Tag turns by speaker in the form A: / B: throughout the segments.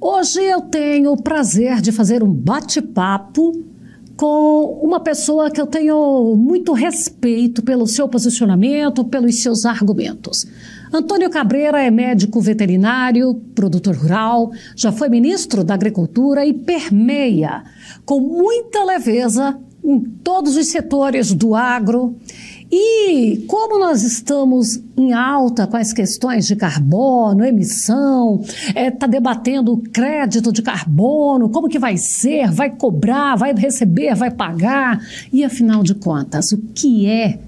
A: Hoje eu tenho o prazer de fazer um bate-papo com uma pessoa que eu tenho muito respeito pelo seu posicionamento, pelos seus argumentos. Antônio Cabreira é médico veterinário, produtor rural, já foi ministro da Agricultura e permeia com muita leveza em todos os setores do agro. E como nós estamos em alta com as questões de carbono, emissão, está debatendo o crédito de carbono, como que vai ser, vai cobrar, vai receber, vai pagar, e afinal de contas, o que é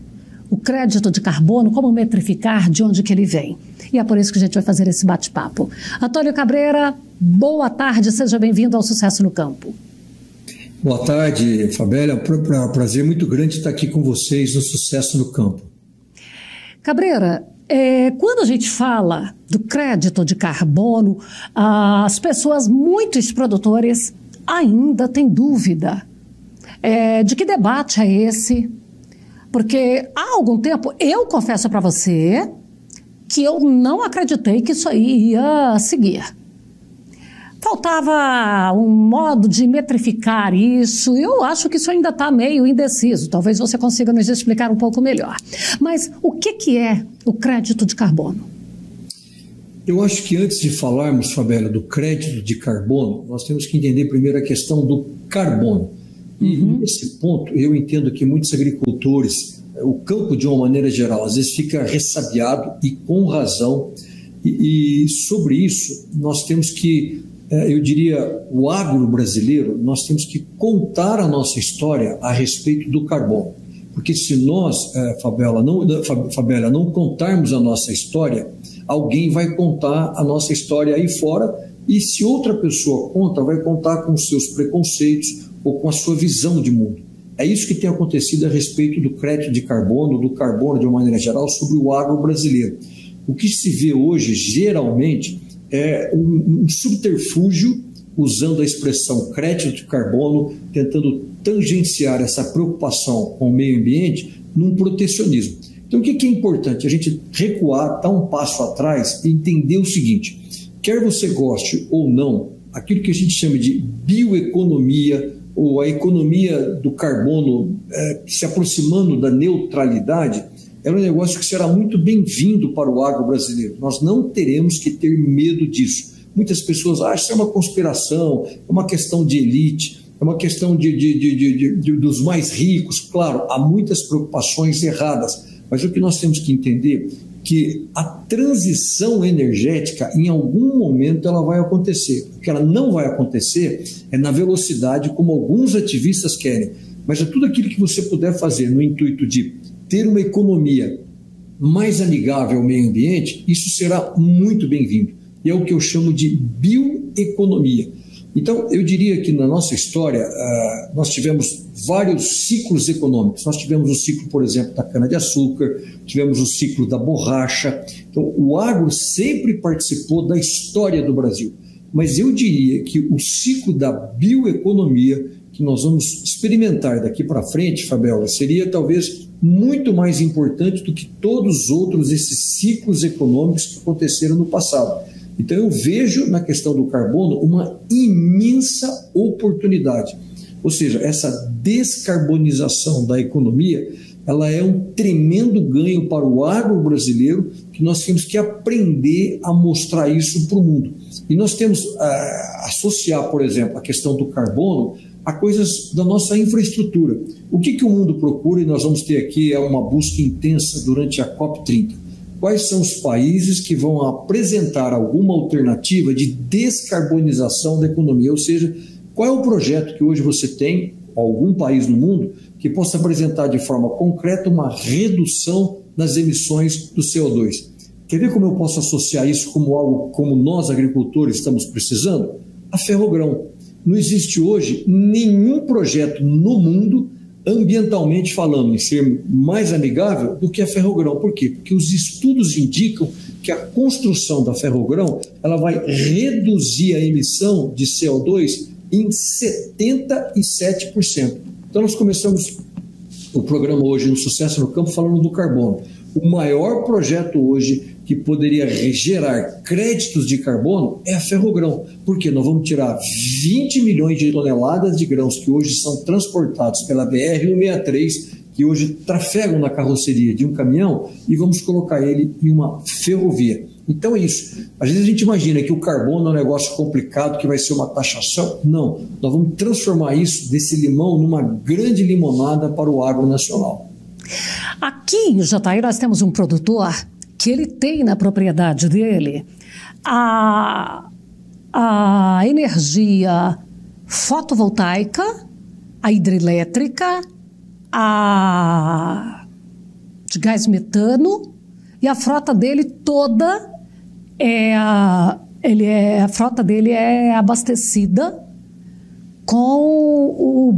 A: o crédito de carbono, como metrificar, de onde que ele vem? E é por isso que a gente vai fazer esse bate-papo. Antônio Cabreira, boa tarde, seja bem-vindo ao Sucesso no Campo.
B: Boa tarde, Fabélia. É um prazer muito grande estar aqui com vocês no Sucesso no Campo.
A: Cabreira, quando a gente fala do crédito de carbono, as pessoas, muitos produtores, ainda têm dúvida de que debate é esse, porque há algum tempo, eu confesso para você que eu não acreditei que isso aí ia seguir. Faltava um modo de metrificar isso. Eu acho que isso ainda está meio indeciso. Talvez você consiga nos explicar um pouco melhor. Mas o que é o crédito de carbono?
B: Eu acho que antes de falarmos, Fabélia, do crédito de carbono, nós temos que entender primeiro a questão do carbono. E nesse ponto, eu entendo que muitos agricultores, o campo de uma maneira geral, às vezes fica ressabiado e com razão. E sobre isso, nós temos que... eu diria, o agro brasileiro, nós temos que contar a nossa história a respeito do carbono. Porque se nós, Fabélia, não contarmos a nossa história, alguém vai contar a nossa história aí fora, e se outra pessoa conta, vai contar com os seus preconceitos ou com a sua visão de mundo. É isso que tem acontecido a respeito do crédito de carbono, do carbono de uma maneira geral, sobre o agro brasileiro. O que se vê hoje, geralmente, é um subterfúgio, usando a expressão crédito de carbono, tentando tangenciar essa preocupação com o meio ambiente num protecionismo. Então, o que é importante? A gente recuar, dar um passo atrás e entender o seguinte: quer você goste ou não, aquilo que a gente chama de bioeconomia, ou a economia do carbono se aproximando da neutralidade, é um negócio que será muito bem-vindo para o agro brasileiro. Nós não teremos que ter medo disso. Muitas pessoas acham que isso é uma conspiração, é uma questão de elite, é uma questão dos mais ricos. Claro, há muitas preocupações erradas, mas o que nós temos que entender é que a transição energética, em algum momento, ela vai acontecer. O que ela não vai acontecer é na velocidade como alguns ativistas querem, mas é tudo aquilo que você puder fazer no intuito de ter uma economia mais amigável ao meio ambiente, isso será muito bem-vindo. E é o que eu chamo de bioeconomia. Então, eu diria que na nossa história, nós tivemos vários ciclos econômicos. Nós tivemos o ciclo, por exemplo, da cana-de-açúcar, tivemos o ciclo da borracha. Então, o agro sempre participou da história do Brasil. Mas eu diria que o ciclo da bioeconomia, que nós vamos experimentar daqui para frente, Fabiola, seria talvez muito mais importante do que todos os outros esses ciclos econômicos que aconteceram no passado. Então eu vejo na questão do carbono uma imensa oportunidade. Ou seja, essa descarbonização da economia, ela é um tremendo ganho para o agro brasileiro, que nós temos que aprender a mostrar isso para o mundo. E nós temos associar, por exemplo, a questão do carbono a coisas da nossa infraestrutura. O que o mundo procura, e nós vamos ter aqui uma busca intensa durante a COP30. Quais são os países que vão apresentar alguma alternativa de descarbonização da economia? Ou seja, qual é o projeto que hoje você tem, algum país no mundo, que possa apresentar de forma concreta uma redução nas emissões do CO2? Quer ver como eu posso associar isso como algo como nós, agricultores, estamos precisando? A Ferrogrão. Não existe hoje nenhum projeto no mundo, ambientalmente falando, em ser mais amigável do que a Ferrogrão. Por quê? Porque os estudos indicam que a construção da Ferrogrão ela vai reduzir a emissão de CO2 em 77%. Então nós começamos o programa hoje no Sucesso no Campo falando do carbono. O maior projeto hoje que poderia gerar créditos de carbono é a Ferrogrão, porque nós vamos tirar 20 milhões de toneladas de grãos que hoje são transportados pela BR-163, que hoje trafegam na carroceria de um caminhão, e vamos colocar ele em uma ferrovia. Então é isso. Às vezes a gente imagina que o carbono é um negócio complicado, que vai ser uma taxação. Não, nós vamos transformar isso, desse limão, numa grande limonada para o agro nacional.
A: Aqui em Jataí nós temos um produtor que ele tem na propriedade dele a energia fotovoltaica, a hidrelétrica, a de gás metano, e a frota dele toda a frota dele é abastecida com o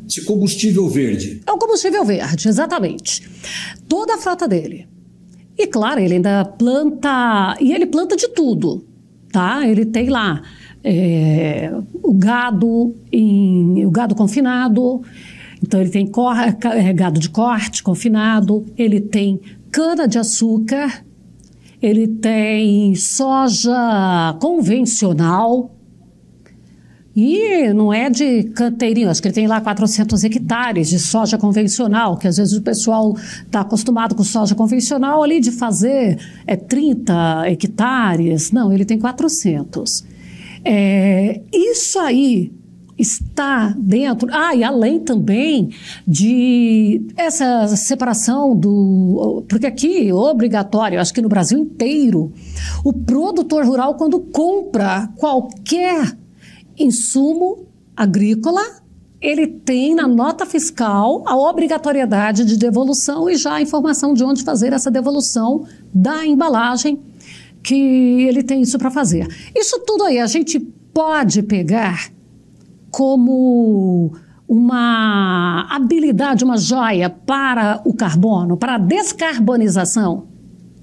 B: esse combustível verde.
A: É um combustível verde, exatamente. Toda a frota dele. E claro, ele ainda planta, e ele planta de tudo, tá? Ele tem lá o gado confinado, então ele tem gado de corte confinado, ele tem cana-de-açúcar, ele tem soja convencional, e não é de canteirinho, acho que ele tem lá 400 hectares de soja convencional, que às vezes o pessoal está acostumado com soja convencional ali de fazer 30 hectares, não, ele tem 400. Isso aí está dentro, e além também de essa separação porque aqui, obrigatório, acho que no Brasil inteiro, o produtor rural, quando compra qualquer insumo agrícola, ele tem na nota fiscal a obrigatoriedade de devolução e já a informação de onde fazer essa devolução da embalagem, que ele tem isso para fazer. Isso tudo aí a gente pode pegar como uma habilidade, uma joia para o carbono, para a descarbonização?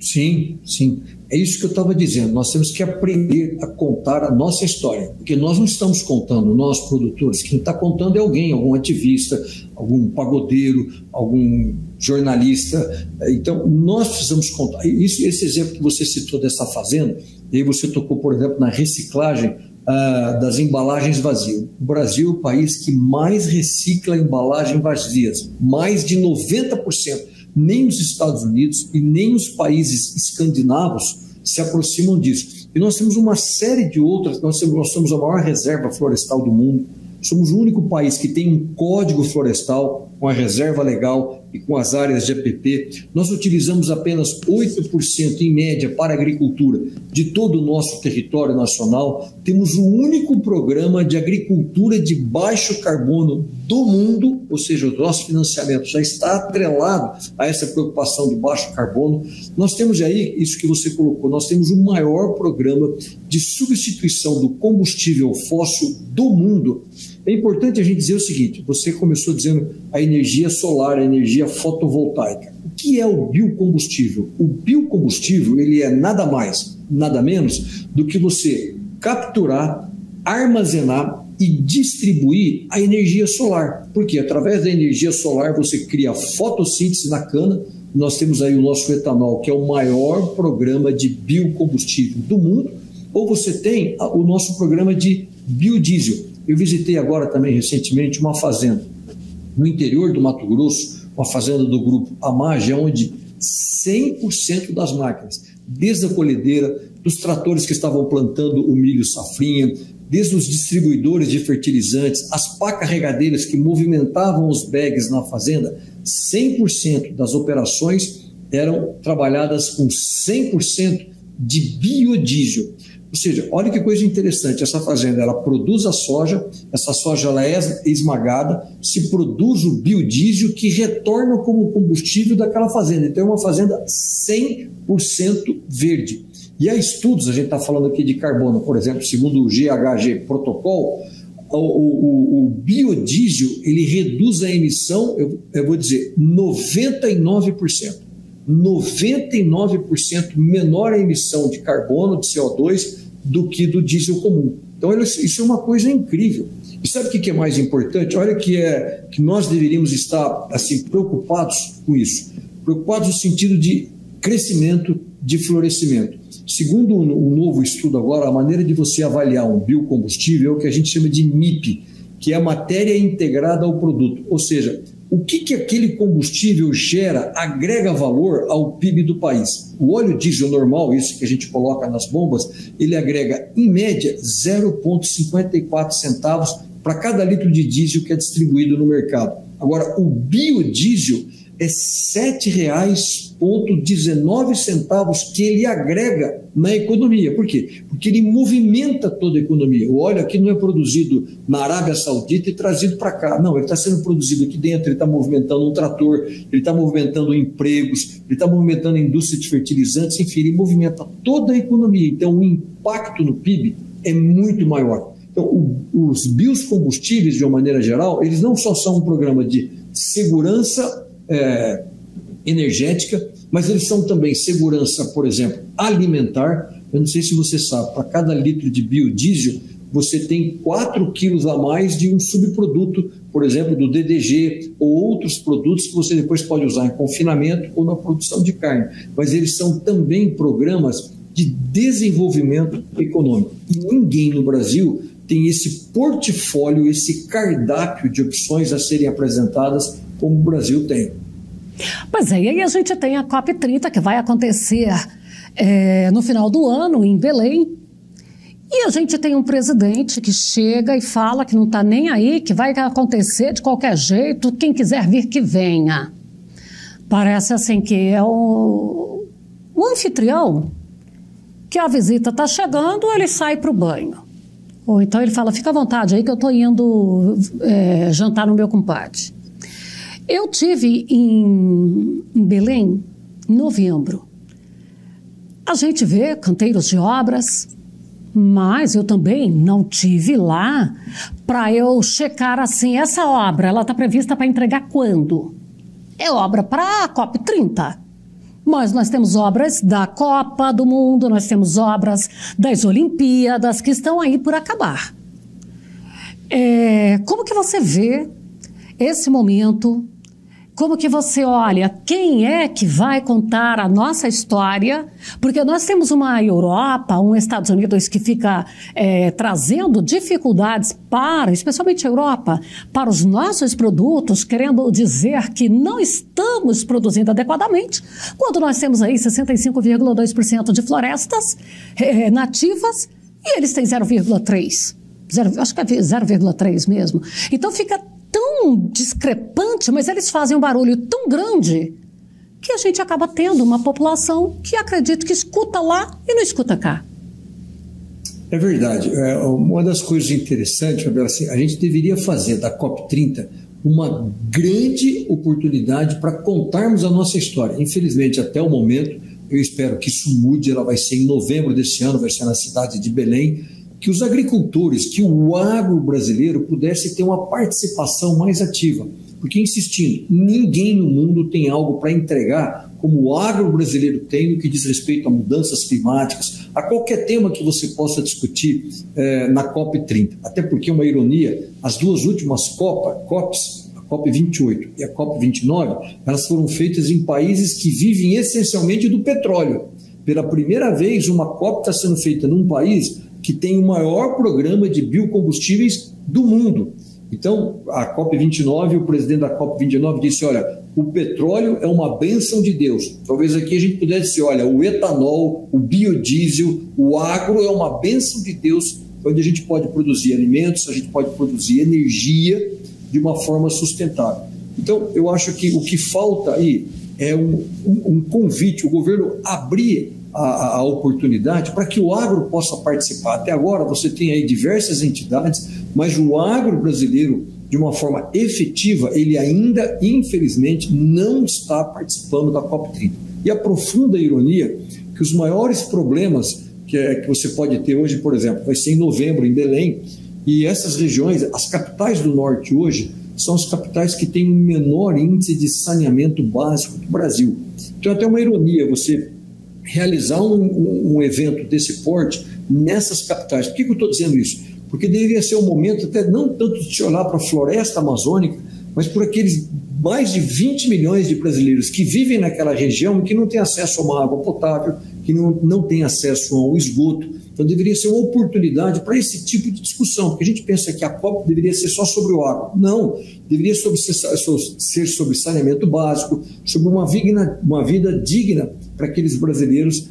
B: Sim, sim. É isso que eu estava dizendo. Nós temos que aprender a contar a nossa história, porque nós não estamos contando, nós produtores, quem está contando é alguém, algum ativista, algum pagodeiro, algum jornalista. Então, nós precisamos contar. Esse exemplo que você citou dessa fazenda, e aí você tocou, por exemplo, na reciclagem das embalagens vazias. O Brasil é o país que mais recicla embalagens vazias, mais de 90%. Nem os Estados Unidos e nem os países escandinavos se aproximam disso. E nós temos uma série de outras, nós somos a maior reserva florestal do mundo, somos o único país que tem um código florestal com a reserva legal e com as áreas de APP. Nós utilizamos apenas 8% em média para a agricultura de todo o nosso território nacional. Temos o único programa de agricultura de baixo carbono do mundo, ou seja, o nosso financiamento já está atrelado a essa preocupação de baixo carbono. Nós temos aí, isso que você colocou, nós temos o maior programa de substituição do combustível fóssil do mundo. É importante a gente dizer o seguinte, você começou dizendo a energia solar, a energia fotovoltaica. O que é o biocombustível? O biocombustível, ele é nada mais, nada menos do que você capturar, armazenar e distribuir a energia solar. Porque através da energia solar você cria fotossíntese na cana. Nós temos aí o nosso etanol, que é o maior programa de biocombustível do mundo, ou você tem o nosso programa de biodiesel. Eu visitei agora também recentemente uma fazenda no interior do Mato Grosso, uma fazenda do grupo Amage, onde 100% das máquinas, desde a colhedeira, dos tratores que estavam plantando o milho safrinha, desde os distribuidores de fertilizantes, as pá carregadeiras que movimentavam os bags na fazenda, 100% das operações eram trabalhadas com 100% de biodiesel. Ou seja, olha que coisa interessante, essa fazenda ela produz a soja, essa soja ela é esmagada, se produz o biodiesel que retorna como combustível daquela fazenda. Então é uma fazenda 100% verde. E há estudos, a gente está falando aqui de carbono, por exemplo, segundo o GHG Protocol, o biodiesel ele reduz a emissão, eu vou dizer, 99%. 99% menor a emissão de carbono, de CO2, do que do diesel comum. Então, isso é uma coisa incrível. E sabe o que é mais importante? Olha que nós deveríamos estar assim, preocupados com isso. Preocupados no sentido de crescimento, de florescimento. Segundo um novo estudo agora, a maneira de você avaliar um biocombustível é o que a gente chama de MIP, que é a matéria integrada ao produto, ou seja, o que aquele combustível gera, agrega valor ao PIB do país. O óleo diesel normal, isso que a gente coloca nas bombas, ele agrega, em média, 0,54 centavos para cada litro de diesel que é distribuído no mercado. Agora, o biodiesel é R$ 7,19 que ele agrega na economia. Por quê? Porque ele movimenta toda a economia. O óleo aqui não é produzido na Arábia Saudita e trazido para cá. Não, ele está sendo produzido aqui dentro, ele está movimentando um trator, ele está movimentando empregos, ele está movimentando a indústria de fertilizantes, enfim, ele movimenta toda a economia. Então, o impacto no PIB é muito maior. Então, os biocombustíveis, de uma maneira geral, eles não só são um programa de segurança energética, mas eles são também segurança, por exemplo, alimentar. Eu não sei se você sabe, para cada litro de biodiesel, você tem 4 quilos a mais de um subproduto, por exemplo, do DDG ou outros produtos que você depois pode usar em confinamento ou na produção de carne. Mas eles são também programas de desenvolvimento econômico. E ninguém no Brasil tem esse portfólio, esse cardápio de opções a serem apresentadas como o Brasil tem.
A: Pois é, e aí a gente tem a COP30 que vai acontecer no final do ano em Belém. E a gente tem um presidente que chega e fala que não está nem aí, que vai acontecer de qualquer jeito, quem quiser vir que venha. Parece assim que é o anfitrião, que a visita está chegando, ele sai para o banho. Ou então ele fala, fica à vontade aí que eu estou indo jantar no meu compadre. Eu tive em Belém em novembro. A gente vê canteiros de obras, mas eu também não tive lá para eu checar assim, essa obra, ela está prevista para entregar quando? É obra para a COP30. Mas nós temos obras da Copa do Mundo, nós temos obras das Olimpíadas que estão aí por acabar. Como que você vê esse momento? Como que você olha, quem é que vai contar a nossa história? Porque nós temos uma Europa, um Estados Unidos que fica trazendo dificuldades para, especialmente a Europa, para os nossos produtos, querendo dizer que não estamos produzindo adequadamente, quando nós temos aí 65,2% de florestas nativas e eles têm 0,3%. Acho que é 0,3 mesmo. Então fica tão discrepante, mas eles fazem um barulho tão grande que a gente acaba tendo uma população que acredita que escuta lá e não escuta cá.
B: É verdade. Uma das coisas interessantes, Fabiola, assim, a gente deveria fazer da COP30 uma grande oportunidade para contarmos a nossa história. Infelizmente, até o momento, eu espero que isso mude, ela vai ser em novembro desse ano, vai ser na cidade de Belém, que os agricultores, que o agro brasileiro pudesse ter uma participação mais ativa. Porque, insistindo, ninguém no mundo tem algo para entregar como o agro brasileiro tem no que diz respeito a mudanças climáticas, a qualquer tema que você possa discutir na COP30. Até porque, uma ironia, as duas últimas COPs, a COP28 e a COP29, elas foram feitas em países que vivem essencialmente do petróleo. Pela primeira vez, uma COP está sendo feita num país que tem o maior programa de biocombustíveis do mundo. Então, a COP29, o presidente da COP29 disse, olha, o petróleo é uma bênção de Deus. Talvez aqui a gente pudesse dizer, olha, o etanol, o biodiesel, o agro é uma bênção de Deus, onde a gente pode produzir alimentos, a gente pode produzir energia de uma forma sustentável. Então, eu acho que o que falta aí é um convite, o governo abrir a oportunidade para que o agro possa participar. Até agora você tem aí diversas entidades, mas o agro brasileiro, de uma forma efetiva, ele ainda, infelizmente, não está participando da COP30. E a profunda ironia que os maiores problemas que você pode ter hoje, por exemplo, vai ser em novembro em Belém, e essas regiões, as capitais do norte hoje, são as capitais que têm um menor índice de saneamento básico do Brasil. Então, até uma ironia você realizar um evento desse porte nessas capitais. Por que eu estou dizendo isso? Porque deveria ser um momento até não tanto de olhar para a floresta amazônica, mas por aqueles mais de 20 milhões de brasileiros que vivem naquela região e que não têm acesso a uma água potável, que não têm acesso ao esgoto. Então deveria ser uma oportunidade para esse tipo de discussão, porque a gente pensa que a COP deveria ser só sobre o agro. Não, deveria ser sobre saneamento básico, sobre uma vida digna para aqueles brasileiros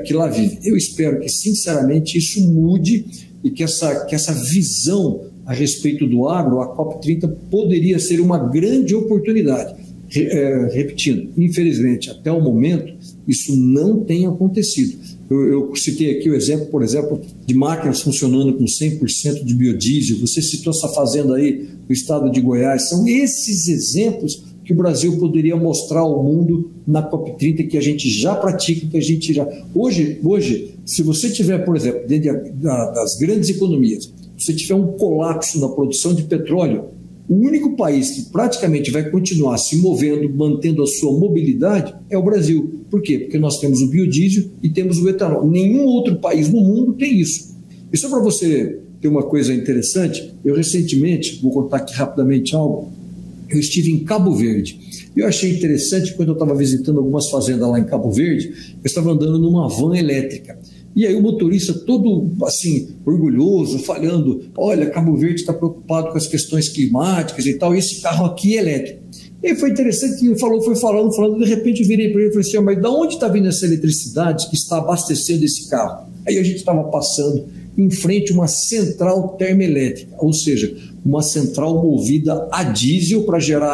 B: que lá vivem. Eu espero que, sinceramente, isso mude e que essa visão a respeito do agro, a COP30 poderia ser uma grande oportunidade. Repetindo, infelizmente, até o momento, isso não tem acontecido. Eu citei aqui o exemplo, por exemplo, de máquinas funcionando com 100% de biodiesel. Você citou essa fazenda aí no estado de Goiás. São esses exemplos que o Brasil poderia mostrar ao mundo na COP30, que a gente já pratica, que a gente já... Hoje, se você tiver, por exemplo, dentro das grandes economias, se tiver um colapso na produção de petróleo, o único país que praticamente vai continuar se movendo, mantendo a sua mobilidade, é o Brasil. Por quê? Porque nós temos o biodiesel e temos o etanol. Nenhum outro país no mundo tem isso. E só para você ter uma coisa interessante, eu recentemente, vou contar aqui rapidamente algo, eu estive em Cabo Verde. Eu achei interessante, quando eu estava visitando algumas fazendas lá em Cabo Verde, eu estava andando numa van elétrica. E aí o motorista todo assim, orgulhoso, falando, olha, Cabo Verde está preocupado com as questões climáticas e tal, e esse carro aqui é elétrico. E foi interessante que ele foi falando, de repente eu virei para ele e falei assim, mas de onde está vindo essa eletricidade que está abastecendo esse carro? Aí a gente estava passando em frente a uma central termoelétrica, ou seja, uma central movida a diesel para gerar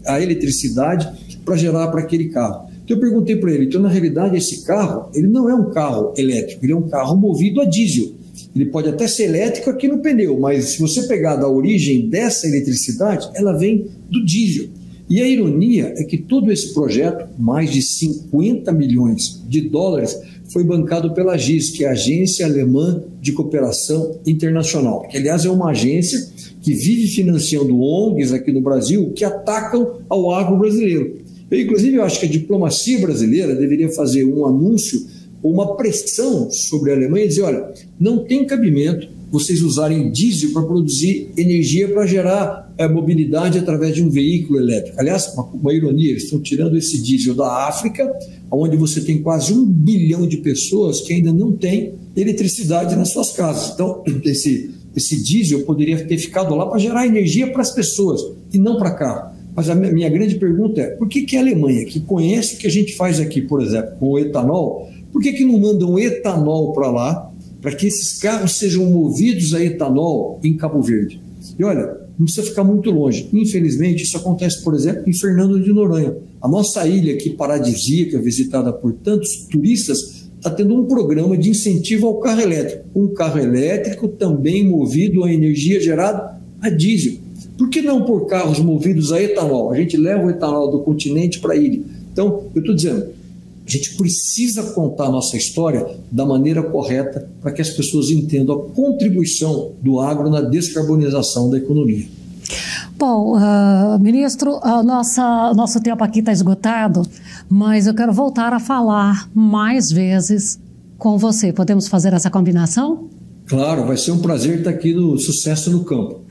B: a eletricidade, para gerar para aquele carro. Então eu perguntei para ele, então na realidade esse carro, ele não é um carro elétrico, ele é um carro movido a diesel. Ele pode até ser elétrico aqui no pneu, mas se você pegar da origem dessa eletricidade, ela vem do diesel. E a ironia é que todo esse projeto, mais de 50 milhões de dólares, foi bancado pela AGIS, que é a Agência Alemã de Cooperação Internacional, que aliás é uma agência que vive financiando ONGs aqui no Brasil que atacam ao agro brasileiro. Inclusive, eu acho que a diplomacia brasileira deveria fazer um anúncio ou uma pressão sobre a Alemanha e dizer, olha, não tem cabimento vocês usarem diesel para produzir energia para gerar mobilidade através de um veículo elétrico. Aliás, uma ironia, eles estão tirando esse diesel da África, onde você tem quase 1 bilhão de pessoas que ainda não têm eletricidade nas suas casas. Então, esse diesel poderia ter ficado lá para gerar energia para as pessoas e não para carro. Mas a minha grande pergunta é, por que a Alemanha, que conhece o que a gente faz aqui, por exemplo, com o etanol, por que não mandam etanol para lá, para que esses carros sejam movidos a etanol em Cabo Verde? E olha, não precisa ficar muito longe. Infelizmente, isso acontece, por exemplo, em Fernando de Noronha. A nossa ilha aqui paradisíaca, visitada por tantos turistas, está tendo um programa de incentivo ao carro elétrico. Um carro elétrico também movido a energia gerada a diesel. Por que não por carros movidos a etanol? A gente leva o etanol do continente para a ilha. Então, eu estou dizendo, a gente precisa contar a nossa história da maneira correta para que as pessoas entendam a contribuição do agro na descarbonização da economia.
A: Bom, ministro, nosso tempo aqui está esgotado, mas eu quero voltar a falar mais vezes com você. Podemos fazer essa combinação?
B: Claro, vai ser um prazer estar aqui no Sucesso no Campo.